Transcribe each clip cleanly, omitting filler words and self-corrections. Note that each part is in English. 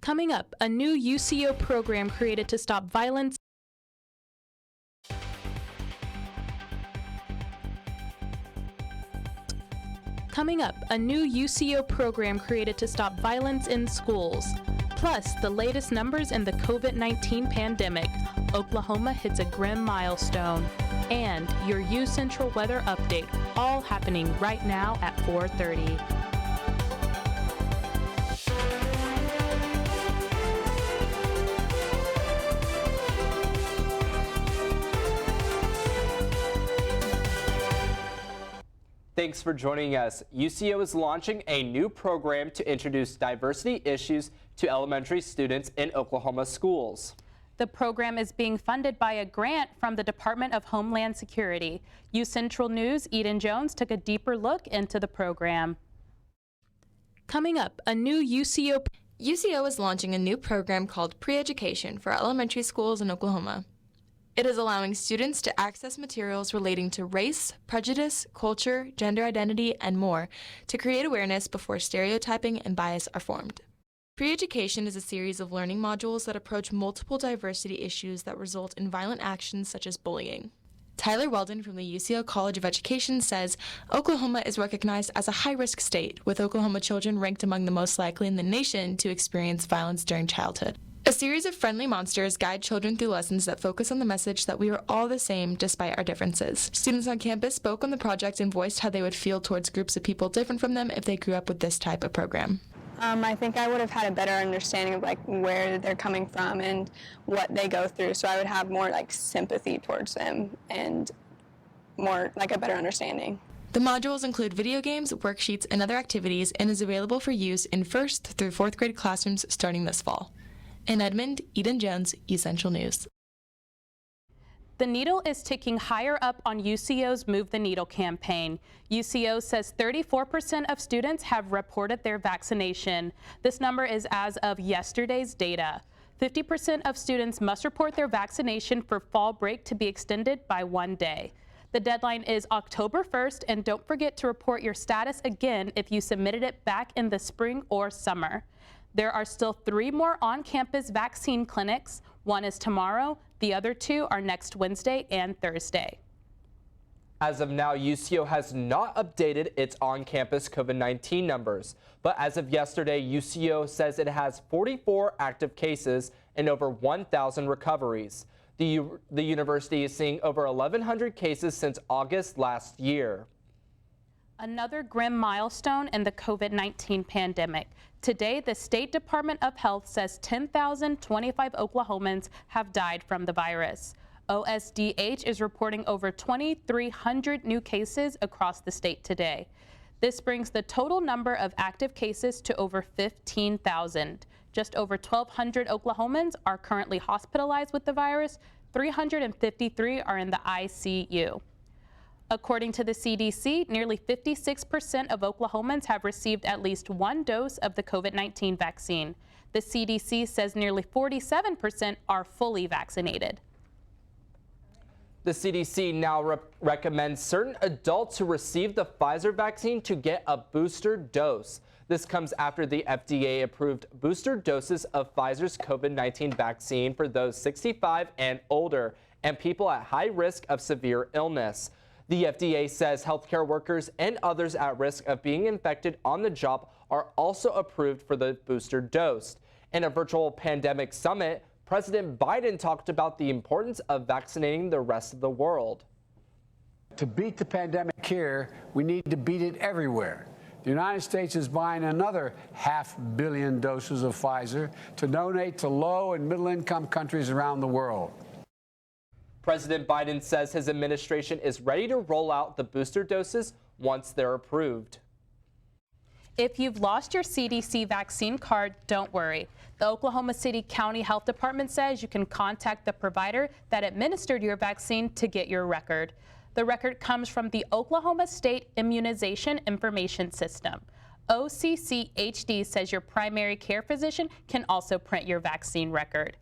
Coming up, a new UCO program created to stop violence. Coming up, a new UCO program created to stop violence in schools. Plus, the latest numbers in the COVID-19 pandemic. Oklahoma hits a grim milestone. And your UCentral weather update, all happening right now at 4:30. Thanks for joining us. UCO is launching a new program to introduce diversity issues to elementary students in Oklahoma schools. The program is being funded by a grant from the Department of Homeland Security. UCentral News' Edmond Jones took a deeper look into the program. Coming up, a new UCO is launching a new program called Pre-Education for elementary schools in Oklahoma. It is allowing students to access materials relating to race, prejudice, culture, gender identity, and more to create awareness before stereotyping and bias are formed. Pre-Education is a series of learning modules that approach multiple diversity issues that result in violent actions such as bullying. Tyler Weldon from the UCO College of Education says Oklahoma is recognized as a high-risk state, with Oklahoma children ranked among the most likely in the nation to experience violence during childhood. A series of friendly monsters guide children through lessons that focus on the message that we are all the same despite our differences. Students on campus spoke on the project and voiced how they would feel towards groups of people different from them if they grew up with this type of program. I think I would have had a better understanding of where they're coming from and what they go through, so I would have more sympathy towards them and more a better understanding. The modules include video games, worksheets, and other activities, and is available for use in 1st through 4th grade classrooms starting this fall. In Edmond, Edmond Jones, UCentral News. The needle is ticking higher up on UCO's Move the Needle campaign. UCO says 34% of students have reported their vaccination. This number is as of yesterday's data. 50% of students must report their vaccination for fall break to be extended by 1 day. The deadline is October 1st, and don't forget to report your status again if you submitted it back in the spring or summer. There are still 3 more on-campus vaccine clinics. One is tomorrow. The other 2 are next Wednesday and Thursday. As of now, UCO has not updated its on-campus COVID-19 numbers. But as of yesterday, UCO says it has 44 active cases and over 1,000 recoveries. The university is seeing over 1,100 cases since August last year. Another grim milestone in the COVID-19 pandemic. Today, the State Department of Health says 10,025 Oklahomans have died from the virus. OSDH is reporting over 2,300 new cases across the state today. This brings the total number of active cases to over 15,000. Just over 1,200 Oklahomans are currently hospitalized with the virus. 353 are in the ICU. According to the CDC, nearly 56% of Oklahomans have received at least 1 dose of the COVID-19 vaccine. The CDC says nearly 47% are fully vaccinated. The CDC now recommends certain adults who receive the Pfizer vaccine to get a booster dose. This comes after the FDA approved booster doses of Pfizer's COVID-19 vaccine for those 65 and older and people at high risk of severe illness. The FDA says healthcare workers and others at risk of being infected on the job are also approved for the booster dose. In a virtual pandemic summit, President Biden talked about the importance of vaccinating the rest of the world. To beat the pandemic here, we need to beat it everywhere. The United States is buying another 500 million doses of Pfizer to donate to low and middle income countries around the world. President Biden says his administration is ready to roll out the booster doses once they're approved. If you've lost your CDC vaccine card, don't worry. The Oklahoma City County Health Department says you can contact the provider that administered your vaccine to get your record. The record comes from the Oklahoma State Immunization Information System. OCCHD says your primary care physician can also print your vaccine record.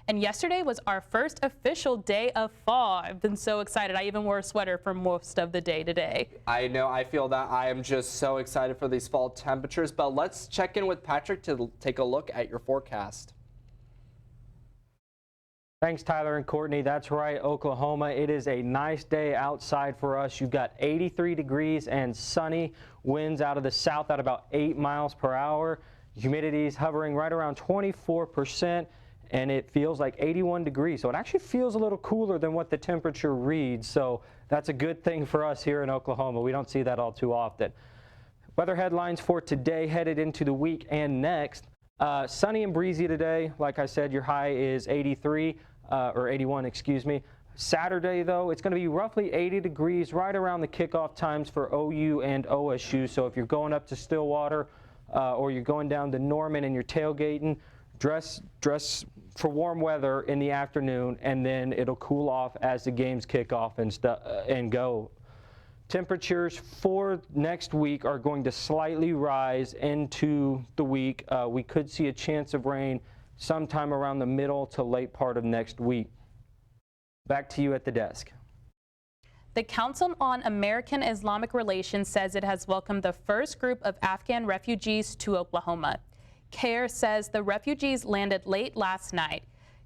And yesterday was our first official day of fall. I've been so excited. I even wore a sweater for most of the day today. I know, I feel that. I am just so excited for these fall temperatures, but let's check in with Patrick to take a look at your forecast. Thanks, Tyler and Courtney. That's right, Oklahoma. It is a nice day outside for us. You've got 83 degrees and sunny, winds out of the south at about 8 miles per hour. Humidity is hovering right around 24%, and it feels like 81 degrees. So it actually feels a little cooler than what the temperature reads. So that's a good thing for us here in Oklahoma. We don't see that all too often. Weather headlines for today headed into the week and next. Sunny and breezy today. Like I said, your high is 83 or 81, excuse me. Saturday, though, it's going to be roughly 80 degrees right around the kickoff times for OU and OSU. So if you're going up to Stillwater or you're going down to Norman and you're tailgating, dress for warm weather in the afternoon, and then it'll cool off as the games kick off and go. Temperatures for next week are going to slightly rise into the week. We could see a chance of rain sometime around the middle to late part of next week. Back to you at the desk. The Council on American Islamic Relations says it has welcomed the first group of Afghan refugees to Oklahoma. CARE says the refugees landed late last night.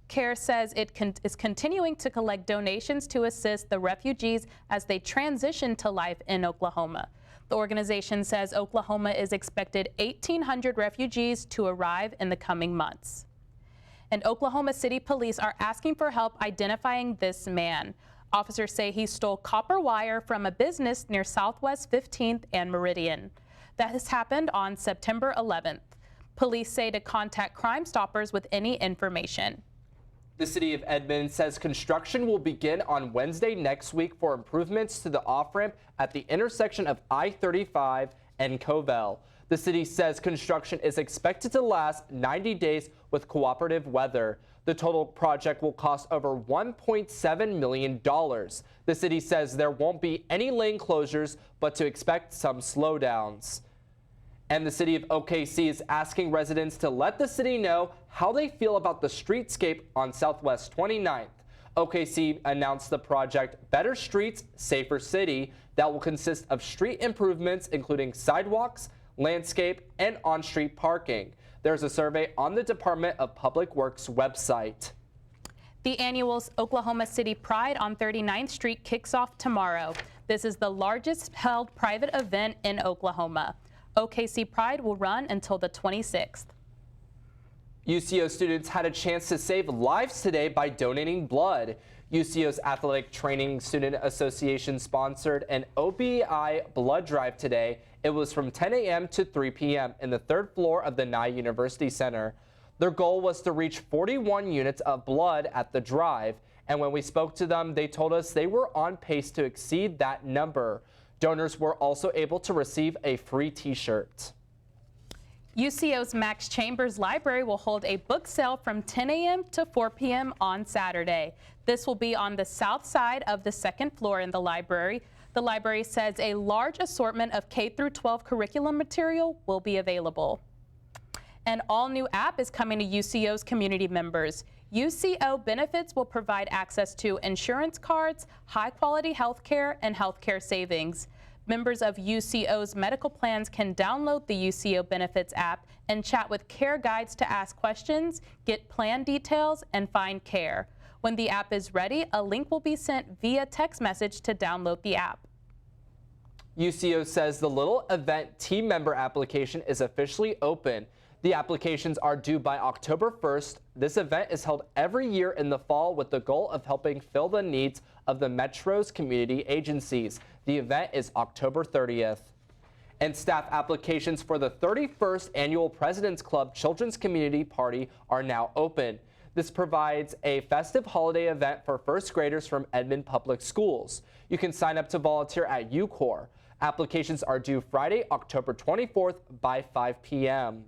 CARE says it is continuing to collect donations to assist the refugees as they transition to life in Oklahoma. The organization says Oklahoma is expected 1,800 refugees to arrive in the coming months. And Oklahoma City police are asking for help identifying this man. Officers say he stole copper wire from a business near Southwest 15th and Meridian. That has happened on September 11th. Police say to contact Crime Stoppers with any information. The city of Edmond says construction will begin on Wednesday next week for improvements to the off-ramp at the intersection of I-35 and Covell. The city says construction is expected to last 90 days with cooperative weather. The total project will cost over $1.7 million. The city says there won't be any lane closures, but to expect some slowdowns. And the city of OKC is asking residents to let the city know how they feel about the streetscape on Southwest 29th. OKC announced the project Better Streets, Safer City that will consist of street improvements including sidewalks, landscape, and on-street parking. There's a survey on the Department of Public Works website. The annual Oklahoma City Pride on 39th Street kicks off tomorrow. This is the largest held private event in Oklahoma. OKC Pride will run until the 26th. UCO students had a chance to save lives today by donating blood. UCO's Athletic Training Student Association sponsored an OBI blood drive today. It was from 10 a.m. to 3 p.m. in the third floor of the Nye University Center. Their goal was to reach 41 units of blood at the drive, and when we spoke to them, they told us they were on pace to exceed that number. Donors were also able to receive a free t-shirt. UCO's Max Chambers Library will hold a book sale from 10 a.m. to 4 p.m. on Saturday. This will be on the south side of the second floor in the library. The library says a large assortment of K-12 curriculum material will be available. An all-new app is coming to UCO's community members. UCO Benefits will provide access to insurance cards, high-quality health care, and health care savings. Members of UCO's medical plans can download the UCO Benefits app and chat with care guides to ask questions, get plan details, and find care. When the app is ready, a link will be sent via text message to download the app. UCO says the Little Event team member application is officially open. The applications are due by October 1st. This event is held every year in the fall with the goal of helping fill the needs of the Metro's community agencies. The event is October 30th. And staff applications for the 31st Annual President's Club Children's Community Party are now open. This provides a festive holiday event for first graders from Edmond Public Schools. You can sign up to volunteer at UCOR. Applications are due Friday, October 24th by 5 p.m.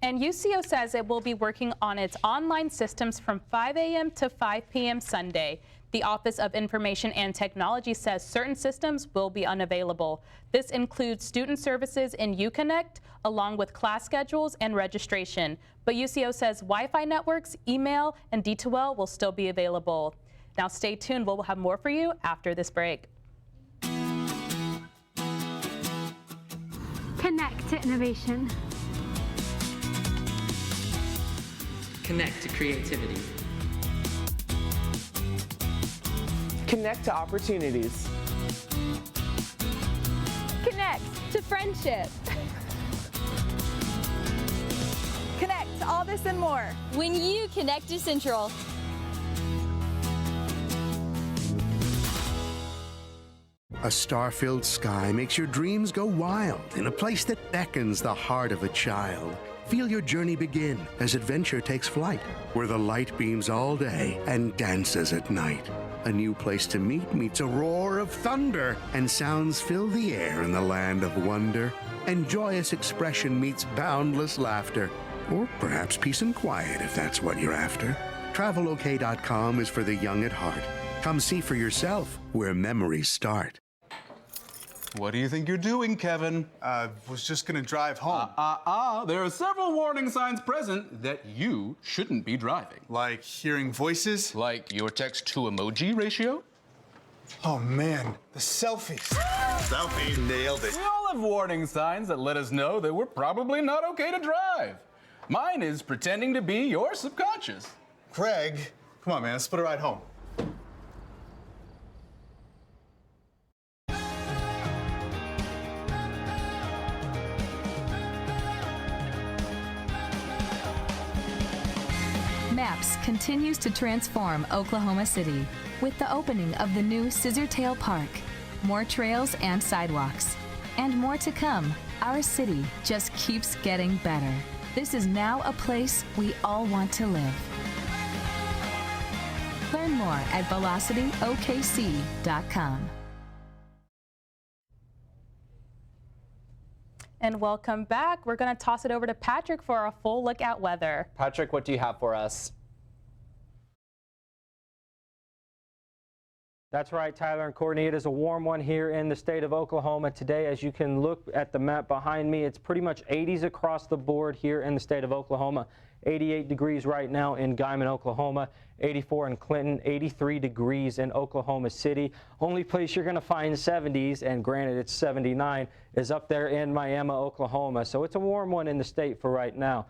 And UCO says it will be working on its online systems from 5 a.m. to 5 p.m. Sunday. The Office of Information and Technology says certain systems will be unavailable. This includes student services in UConnect, along with class schedules and registration. But UCO says Wi-Fi networks, email, and D2L will still be available. Now stay tuned, we'll have more for you after this break. Connect to innovation. Connect to creativity. Connect to opportunities. Connect to friendship. Connect to all this and more when you connect to UCentral. A star-filled sky makes your dreams go wild in a place that beckons the heart of a child. Feel your journey begin as adventure takes flight, where the light beams all day and dances at night. A new place to meet meets a roar of thunder, and sounds fill the air in the land of wonder. And joyous expression meets boundless laughter, or perhaps peace and quiet if that's what you're after. TravelOK.com is for the young at heart. Come see for yourself where memories start. What do you think you're doing, Kevin? Was just gonna drive home. There are several warning signs present that you shouldn't be driving. Like hearing voices? Like your text-to-emoji ratio? Oh man, the selfies. Selfie, nailed it. We all have warning signs that let us know that we're probably not okay to drive. Mine is pretending to be your subconscious. Craig, come on man, let's split a ride home. Maps continues to transform Oklahoma City with the opening of the new Scissortail Park. More trails and sidewalks. And more to come. Our city just keeps getting better. This is now a place we all want to live. Learn more at velocityokc.com. And welcome back. We're going to toss it over to Patrick for a full look at weather. Patrick, what do you have for us? That's right, Tyler and Courtney. It is a warm one here in the state of Oklahoma today. As you can look at the map behind me, it's pretty much 80s across the board here in the state of Oklahoma. 88 degrees right now in Guyman, Oklahoma, 84 in Clinton, 83 degrees in Oklahoma City. Only place you're going to find 70s, and granted it's 79, is up there in Miami, Oklahoma. So it's a warm one in the state for right now.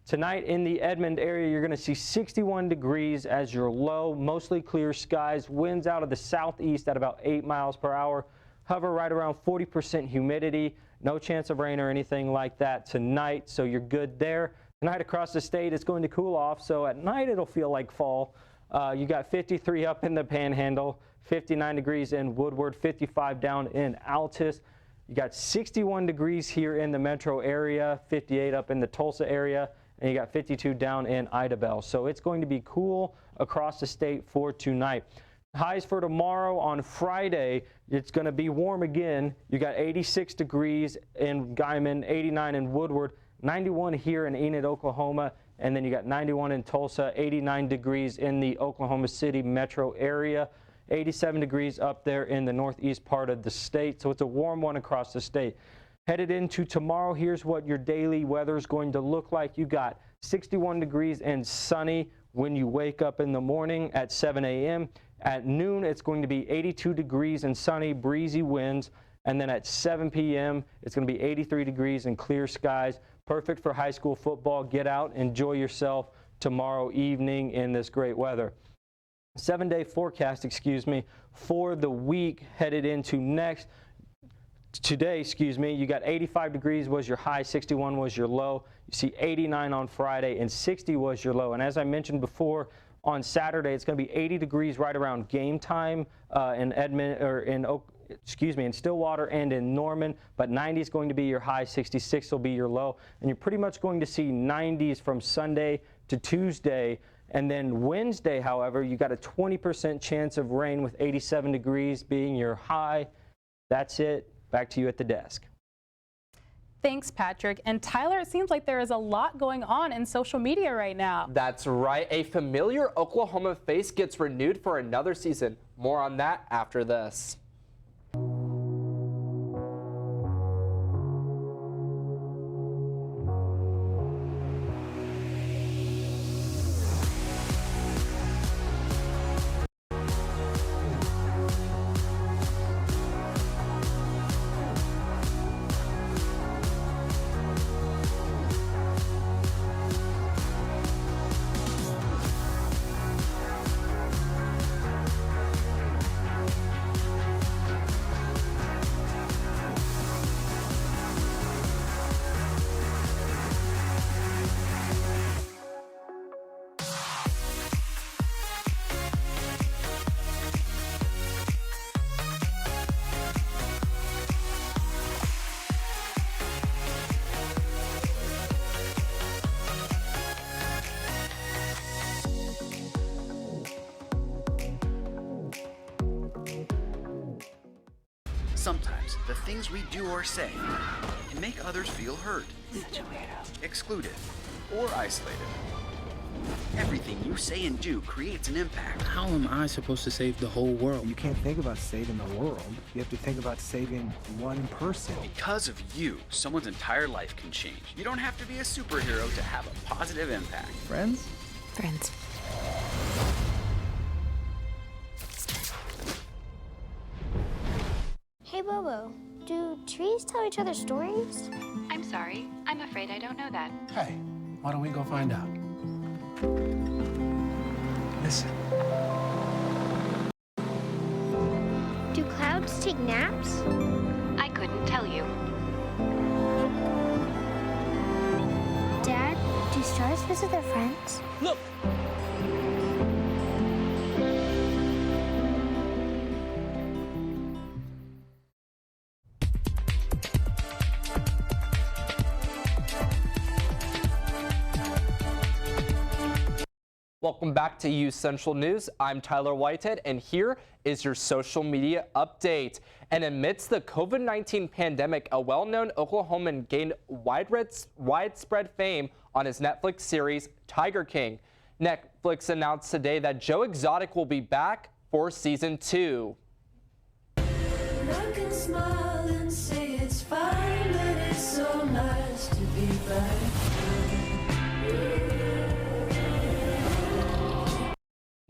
Tonight in the Edmond area, you're going to see 61 degrees as your low, mostly clear skies, winds out of the southeast at about 8 miles per hour, hover right around 40% humidity, no chance of rain or anything like that tonight, so you're good there. Tonight across the state, it's going to cool off, so at night it'll feel like fall. You got 53 up in the Panhandle, 59 degrees in Woodward, 55 down in Altus. You got 61 degrees here in the metro area, 58 up in the Tulsa area, and you got 52 down in Idabel. So it's going to be cool across the state for tonight. Highs for tomorrow on Friday, it's going to be warm again. You got 86 degrees in Guyman, 89 in Woodward, 91 here in Enid, Oklahoma, and then you got 91 in Tulsa, 89 degrees in the Oklahoma City metro area, 87 degrees up there in the northeast part of the state. So it's a warm one across the state. Headed into tomorrow, here's what your daily weather is going to look like. You got 61 degrees and sunny when you wake up in the morning at 7 a.m. At noon, it's going to be 82 degrees and sunny, breezy winds. And then at 7 p.m., it's going to be 83 degrees and clear skies. Perfect for high school football. Get out, enjoy yourself tomorrow evening in this great weather. 7-day forecast, for the week headed into today, you got 85 degrees was your high, 61 was your low. You see 89 on Friday and 60 was your low. And as I mentioned before, on Saturday, it's going to be 80 degrees right around game time in Edmond, or in Stillwater and in Norman, but 90 is going to be your high, 66 will be your low, and you're pretty much going to see 90s from Sunday to Tuesday. And then Wednesday, however, you got a 20% chance of rain with 87 degrees being your high. That's it. Back to you at the desk. Thanks, Patrick. And Tyler, it seems like there is a lot going on in social media right now. That's right. A familiar Oklahoma face gets renewed for another season. More on that after this. Sometimes the things we do or say can make others feel hurt, excluded, or isolated. Everything you say and do creates an impact. How am I supposed to save the whole world? You can't think about saving the world. You have to think about saving one person. Because of you, someone's entire life can change. You don't have to be a superhero to have a positive impact. Friends? Friends. Hey Bobo, do trees tell each other stories? I'm sorry, I'm afraid I don't know that. Hey, why don't we go find out? Listen. Do clouds take naps? I couldn't tell you. Dad, do stars visit their friends? Look! Welcome back to UCentral News. I'm Tyler Whitehead, and here is your social media update. And amidst the COVID-19 pandemic, a well-known Oklahoman gained widespread fame on his Netflix series Tiger King. Netflix announced today that Joe Exotic will be back for season 2. I can smile and say it's fine, but it's so nice to be back.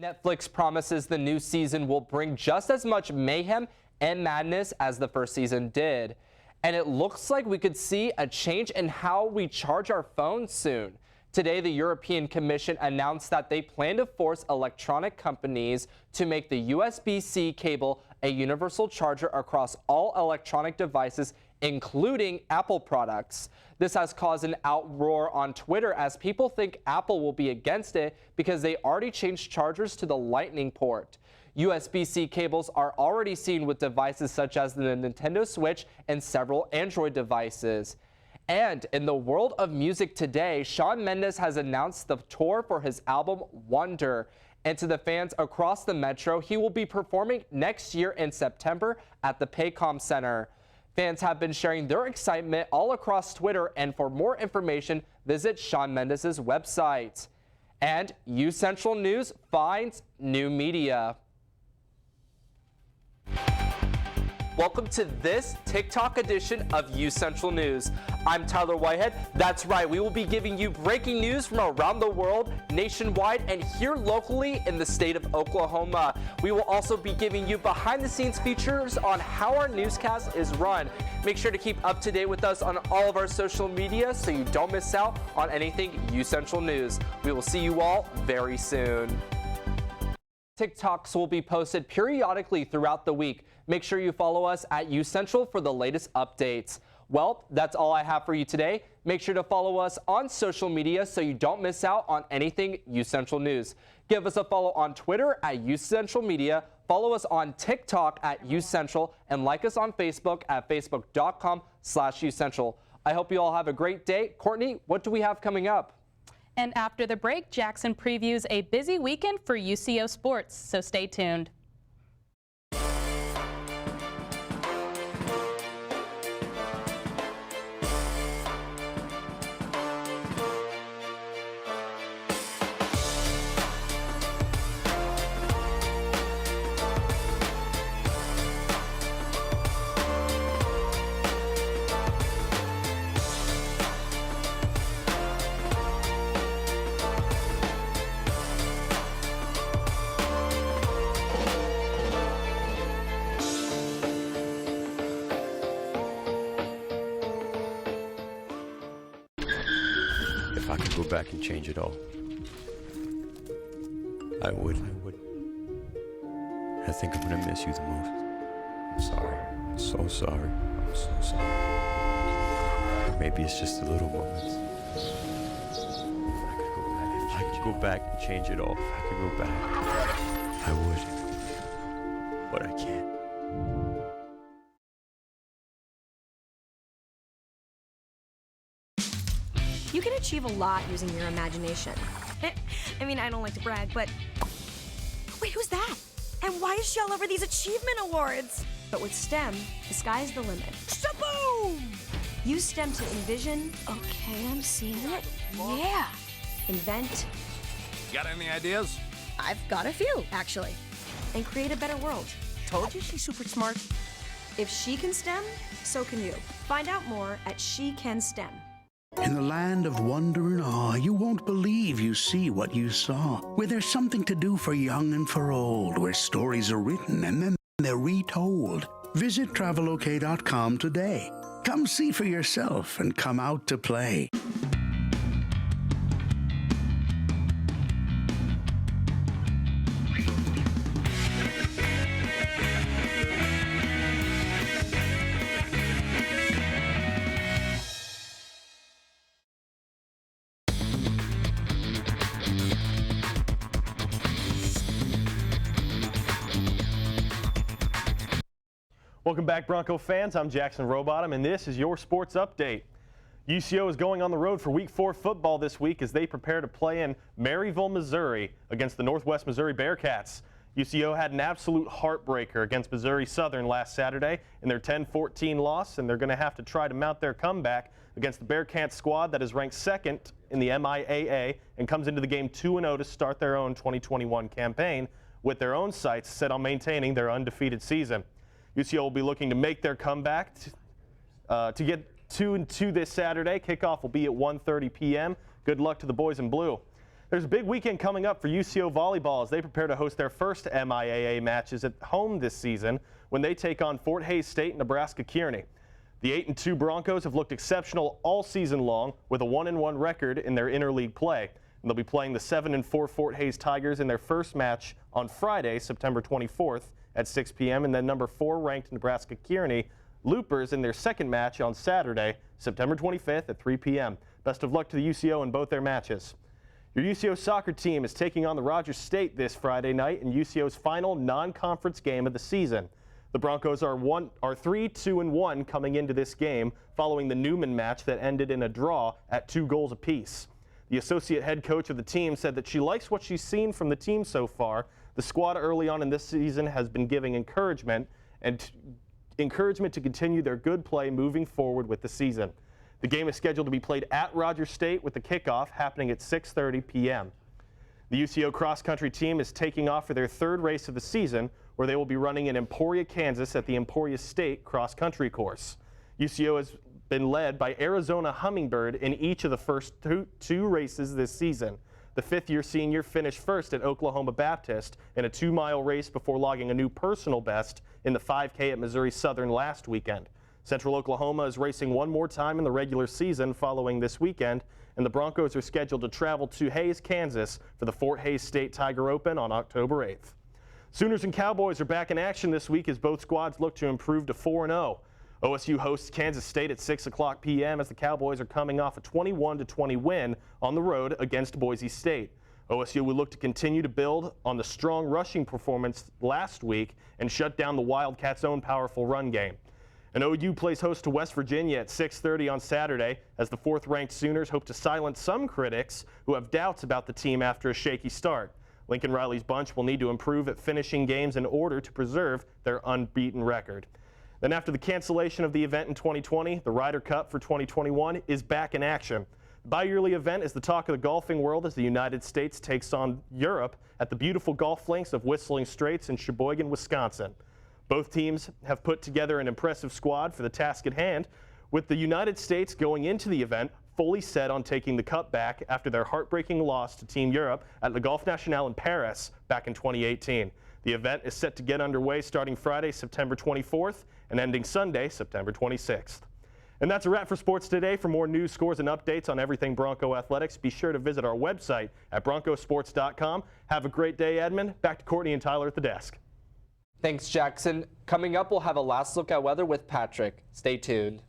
Netflix promises the new season will bring just as much mayhem and madness as the first season did. And it looks like we could see a change in how we charge our phones soon. Today, the European Commission announced that they plan to force electronic companies to make the USB-C cable a universal charger across all electronic devices, including Apple products. This has caused an outroar on Twitter as people think Apple will be against it because they already changed chargers to the Lightning port. USB-C cables are already seen with devices such as the Nintendo Switch and several Android devices. And in the world of music today, Shawn Mendes has announced the tour for his album Wonder. And to the fans across the metro, he will be performing next year in September at the Paycom Center. Fans have been sharing their excitement all across Twitter, and for more information, visit Shawn Mendes' website. And UCentral News finds new media. Welcome to this TikTok edition of UCentral News. I'm Tyler Whitehead. That's right, we will be giving you breaking news from around the world, nationwide, and here locally in the state of Oklahoma. We will also be giving you behind-the-scenes features on how our newscast is run. Make sure to keep up to date with us on all of our social media so you don't miss out on anything UCentral News. We will see you all very soon. TikToks will be posted periodically throughout the week. Make sure you follow us at UCentral for the latest updates. Well, that's all I have for you today. Make sure to follow us on social media so you don't miss out on anything UCentral News. Give us a follow on Twitter at UCentral Media, follow us on TikTok at UCentral, and like us on Facebook at facebook.com/UCentral. I hope you all have a great day. Courtney, what do we have coming up? And after the break, Jackson previews a busy weekend for UCO sports, so stay tuned. I could go back and change it all, I would. I think I'm gonna miss you the most. I'm sorry. I'm so sorry. I'm so sorry. Or maybe it's just the little moments. I could go back and change it all. If I could go back, I would. But I can't. You can achieve a lot using your imagination. I mean, I don't like to brag, but... Wait, who's that? And why is she all over these achievement awards? But with STEM, the sky's the limit. Shaboom! Use STEM to envision... Okay, I'm seeing it. Yeah! Invent... Got any ideas? I've got a few, actually. And create a better world. Told you she's super smart. If she can STEM, so can you. Find out more at She Can STEM. In the land of wonder and awe, you won't believe you see what you saw. Where there's something to do for young and for old, where stories are written and then they're retold. Visit travelok.com today. Come see for yourself and come out to play. Welcome back, Bronco fans. I'm Jackson Rowbottom, and this is your sports update. UCO is going on the road for Week 4 football this week as they prepare to play in Maryville, Missouri against the Northwest Missouri Bearcats. UCO had an absolute heartbreaker against Missouri Southern last Saturday in their 10-14 loss, and they're going to have to try to mount their comeback against the Bearcats squad that is ranked second in the MIAA and comes into the game 2-0 to start their own 2021 campaign with their own sights set on maintaining their undefeated season. UCO will be looking to make their comeback to get 2-2 this Saturday. Kickoff will be at 1:30 p.m. Good luck to the boys in blue. There's a big weekend coming up for UCO volleyball as they prepare to host their first MIAA matches at home this season when they take on Fort Hays State and Nebraska Kearney. The 8-2 Broncos have looked exceptional all season long with a 1-1 record in their interleague play. And they'll be playing the 7-4 Fort Hays Tigers in their first match on Friday, September 24th at 6 p.m. and then number 4 ranked Nebraska Kearney Loopers in their second match on Saturday, September 25th at 3 p.m. Best of luck to the UCO in both their matches. Your UCO soccer team is taking on the Rogers State this Friday night in UCO's final non-conference game of the season. The Broncos are 3-2-1 coming into this game following the Newman match that ended in a draw at 2 goals apiece. The associate head coach of the team said that she likes what she's seen from the team so far. The squad early on in this season has been giving encouragement to continue their good play moving forward with the season. The game is scheduled to be played at Rogers State with the kickoff happening at 6:30 p.m. The UCO cross-country team is taking off for their third race of the season where they will be running in Emporia, Kansas at the Emporia State cross-country course. UCO has been led by Arizona Hummingbird in each of the first two races this season. The fifth-year senior finished first at Oklahoma Baptist in a 2-mile race before logging a new personal best in the 5K at Missouri Southern last weekend. Central Oklahoma is racing one more time in the regular season following this weekend, and the Broncos are scheduled to travel to Hays, Kansas for the Fort Hays State Tiger Open on October 8th. Sooners and Cowboys are back in action this week as both squads look to improve to 4-0. OSU hosts Kansas State at 6 o'clock p.m. as the Cowboys are coming off a 21-20 win on the road against Boise State. OSU will look to continue to build on the strong rushing performance last week and shut down the Wildcats' own powerful run game. And OU plays host to West Virginia at 6:30 on Saturday as the 4th-ranked Sooners hope to silence some critics who have doubts about the team after a shaky start. Lincoln Riley's bunch will need to improve at finishing games in order to preserve their unbeaten record. Then after the cancellation of the event in 2020, the Ryder Cup for 2021 is back in action. The bi-yearly event is the talk of the golfing world as the United States takes on Europe at the beautiful golf links of Whistling Straits in Sheboygan, Wisconsin. Both teams have put together an impressive squad for the task at hand, with the United States going into the event fully set on taking the cup back after their heartbreaking loss to Team Europe at Le Golf National in Paris back in 2018. The event is set to get underway starting Friday, September 24th and ending Sunday, September 26th. And that's a wrap for sports today. For more news, scores, and updates on everything Bronco athletics, be sure to visit our website at broncosports.com. Have a great day, Edmond. Back to Courtney and Tyler at the desk. Thanks, Jackson. Coming up, we'll have a last look at weather with Patrick. Stay tuned.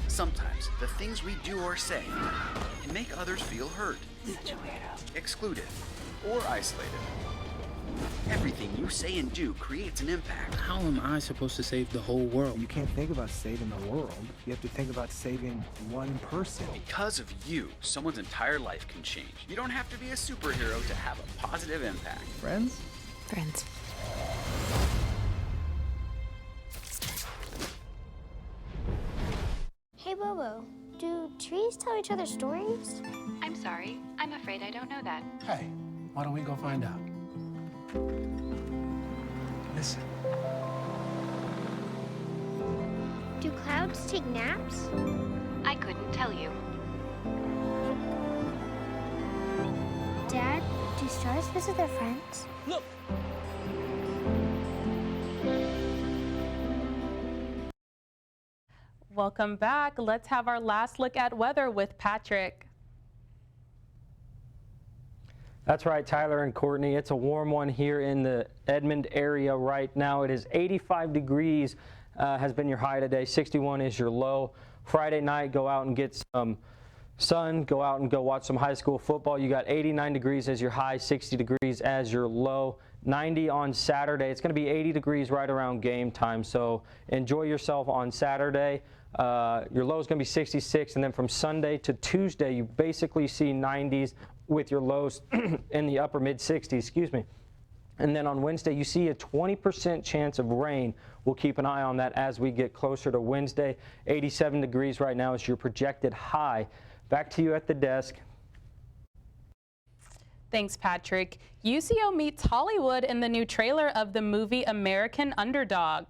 Sometimes the things we do or say can make others feel hurt, excluded, or isolated. Everything you say and do creates an impact. How am I supposed to save the whole world? You can't think about saving the world. You have to think about saving one person. Because of you, someone's entire life can change. You don't have to be a superhero to have a positive impact. Friends? Friends. Hey, Bobo, do trees tell each other stories? I'm sorry. I'm afraid I don't know that. Hey, why don't we go find out? Listen. Do clouds take naps? I couldn't tell you. Dad, do stars visit their friends? Look! Welcome back. Let's have our last look at weather with Patrick. That's right, Tyler and Courtney. It's a warm one here in the Edmond area right now. It is 85 degrees has been your high today. 61 is your low. Friday night, go out and get some sun. Go out and go watch some high school football. You got 89 degrees as your high, 60 degrees as your low. 90 on Saturday. It's going to be 80 degrees right around game time. So enjoy yourself on Saturday. Your low is going to be 66, and then from Sunday to Tuesday, you basically see 90s with your lows in the upper mid 60s, excuse me. And then on Wednesday, you see a 20% chance of rain. We'll keep an eye on that as we get closer to Wednesday. 87 degrees right now is your projected high. Back to you at the desk. Thanks, Patrick. UCO meets Hollywood in the new trailer of the movie American Underdog.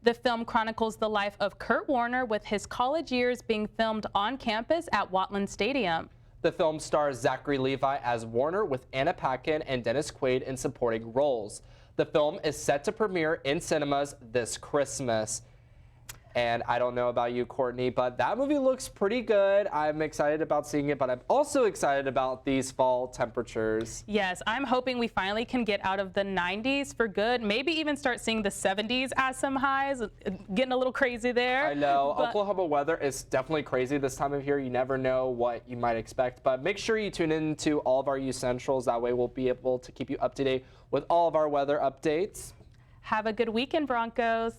The film chronicles the life of Kurt Warner, with his college years being filmed on campus at Watland Stadium. The film stars Zachary Levi as Warner, with Anna Paquin and Dennis Quaid in supporting roles. The film is set to premiere in cinemas this Christmas. And I don't know about you, Courtney, but that movie looks pretty good. I'm excited about seeing it, but I'm also excited about these fall temperatures. Yes, I'm hoping we finally can get out of the 90s for good. Maybe even start seeing the 70s as some highs. Getting a little crazy there. I know. Oklahoma weather is definitely crazy this time of year. You never know what you might expect, but make sure you tune in to all of our UCentrals. That way we'll be able to keep you up to date with all of our weather updates. Have a good weekend, Broncos.